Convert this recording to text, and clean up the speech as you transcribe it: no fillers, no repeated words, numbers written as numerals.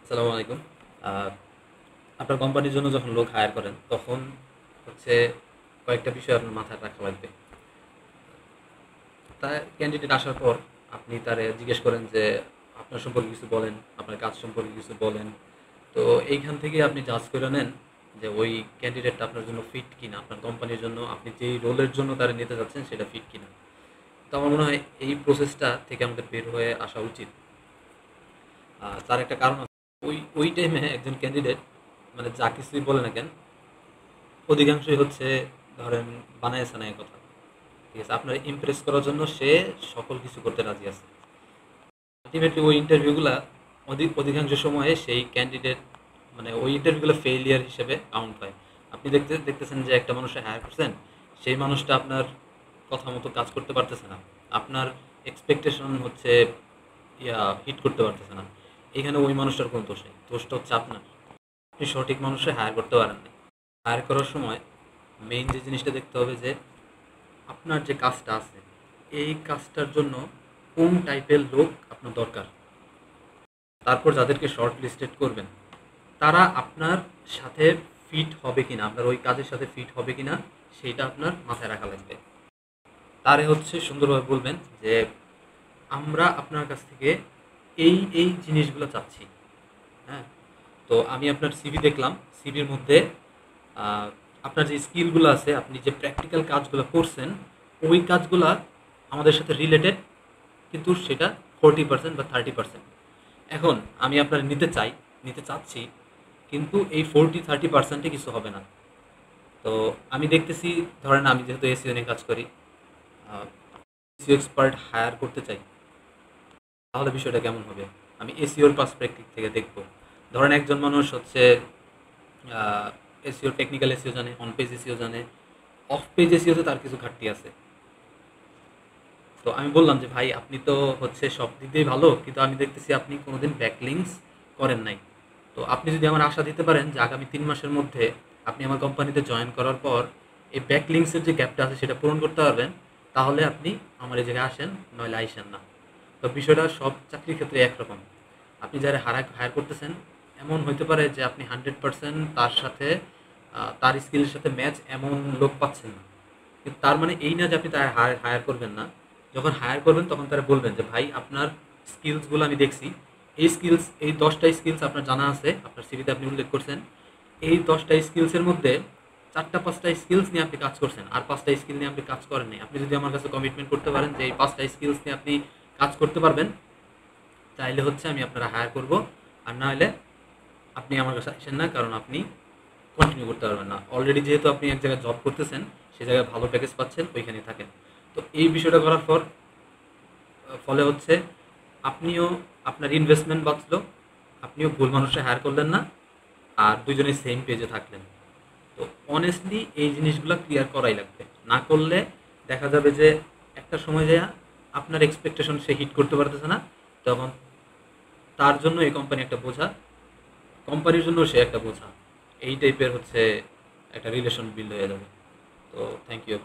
আসসালামু আলাইকুম। আহ, আপনার কোম্পানির জন্য যখন লোক হায়ার করেন তখন হচ্ছে কয়েকটা বিষয় আপনার মাথায় রাখা লাগবে। তার ক্যান্ডিডেট আসার পর আপনি তারে জিজ্ঞেস করেন যে আপনার সম্পর্কে কিছু বলেন, আপনার কাজ সম্পর্কে কিছু বলেন। তো এইখান থেকে আপনি জাজ করে নেন যে ওই ক্যান্ডিডেটটা আপনার জন্য ফিট কিনা, আপনার কোম্পানির জন্য আপনি যেই রোলের জন্য তারা নিতে যাচ্ছেন সেটা ফিট কিনা। তো আমার মনে হয় এই প্রসেসটা থেকে আমাদের বের হয়ে আসা উচিত। তার একটা কারণ আছে। ওই ওই টাইমে একজন ক্যান্ডিডেট মানে যা কিছুই বলে না কেন, অধিকাংশই হচ্ছে ধরেন বানায় সানায় কথা। ঠিক আছে, আপনার ইমপ্রেস করার জন্য সে সকল কিছু করতে রাজি আছে। আলটিমেটলি ওই ইন্টারভিউগুলা অধিকাংশ সময়ে সেই ক্যান্ডিডেট মানে ওই ইন্টারভিউগুলো ফেলিয়ার হিসেবে কাউন্ট হয়। আপনি দেখতেছেন যে একটা মানুষকে হায়ার করছেন, সেই মানুষটা আপনার কথা মতো কাজ করতে পারতেছে না, আপনার এক্সপেকটেশন হচ্ছে হিট করতে পারতেছে না। এখানে ওই মানুষটার কোনো দোষ নেই, দোষটা হচ্ছে আপনার। আপনি সঠিক মানুষকে হায়ার করতে পারেন না। হায়ার করার সময় মেইন যে জিনিসটা দেখতে হবে যে আপনার যে কাজটা আছে এই কাজটার জন্য কোন টাইপের লোক আপনার দরকার। তারপর যাদেরকে শর্ট লিস্টেড করবেন তারা আপনার সাথে ফিট হবে কিনা, আপনার ওই কাজের সাথে ফিট হবে কিনা সেইটা আপনার মাথায় রাখা লাগবে। তারে হচ্ছে সুন্দরভাবে বলবেন যে আমরা আপনার কাছ থেকে এই এই জিনিসগুলো চাচ্ছি। হ্যাঁ, তো আমি আপনার সিভি দেখলাম, সিভির মধ্যে আহ, আপনার যে স্কিলগুলো আছে, আপনি যে প্র্যাকটিক্যাল কাজগুলো করছেন ওই কাজগুলা আমাদের সাথে রিলেটেড, কিন্তু সেটা 40% বা 30%। এখন আমি আপনার নিতে চাচ্ছি, কিন্তু এই 40-30%-এ কিছু হবে না। তো আমি দেখতেছি, ধরেন আমি যেহেতু এসিও নিয়ে কাজ করি, এসিও এক্সপার্ট হায়ার করতে চাই, তাহলে বিষয়টা কেমন হবে আমি এসিওর পার্সপেক্টিভ থেকে দেখব। ধরেন একজন মানুষ হচ্ছে এসিও, টেকনিক্যাল এসিও জানে, অন পেজ এসিও জানে, অফ পেজ এসিওতে তার কিছু ঘাটতি আছে। তো আমি বললাম যে ভাই আপনি তো হচ্ছে সব দিক দিয়েই ভালো, কিন্তু আমি দেখতেছি আপনি কোনোদিন ব্যাকলিংস করেন নাই। তো আপনি যদি আমার আশা দিতে পারেন যে আগামী 3 মাসের মধ্যে আপনি আমার কোম্পানিতে জয়েন করার পর এই ব্যাকলিংসের যে গ্যাপটা আছে সেটা পূরণ করতে পারবেন, তাহলে আপনি আমার এই জায়গায় আসেন, নইলে আইসেন না। তো বিষয়টা সব চাকরির ক্ষেত্রে একরকম। আপনি যারা হায়ার করতেছেন, এমন হইতে পারে যে আপনি 100% তার সাথে তার স্কিলের সাথে ম্যাচ এমন লোক পাচ্ছেন না, কিন্তু তার মানে এই না যে আপনি তার হায়ার করবেন না। যখন হায়ার করবেন তখন তারা বলবেন যে ভাই আপনার স্কিলসগুলো আমি দেখছি, এই 10টা স্কিলস আপনার জানা আছে, আপনার সিভিতে আপনি উল্লেখ করছেন। এই 10টা স্কিলসের মধ্যে 4-5টা স্কিলস নিয়ে আপনি কাজ করছেন, আর 5টা স্কিল নিয়ে আপনি কাজ করেন নাই। আপনি যদি আমার কাছে কমিটমেন্ট করতে পারেন যে এই 5টা স্কিলস নিয়ে আপনি কাজ করতে পারবেন, তাইলে হচ্ছে আমি আপনারা হায়ার করব। আর না হলে আপনি আমার কাছে আসেন না, কারণ আপনি কন্টিনিউ করতে পারবেন না। অলরেডি যেহেতু আপনি এক জায়গায় জব করতেছেন, সে জায়গায় ভালো প্যাকেজ পাচ্ছেন, ওইখানেই থাকেন। তো এই বিষয়টা করার পর ফলে হচ্ছে আপনিও, আপনার ইনভেস্টমেন্ট বাঁচলো, আপনিও ভুল মানুষে হায়ার করলেন না, আর দুজনেই সেম পেজে থাকলেন। তো অনেস্টলি এই জিনিসগুলো ক্লিয়ার করাই লাগবে, না করলে দেখা যাবে যে একটা সময় যায় আপনার এক্সপেকটেশন সে হিট করতে পারতেছে না, তখন তার জন্য এই কোম্পানি একটা বোঝা, কোম্পানির জন্য সে একটা বোঝা। এই টাইপের হচ্ছে একটা রিলেশন বিল্ড হয়ে যাবে। তো থ্যাংক ইউ।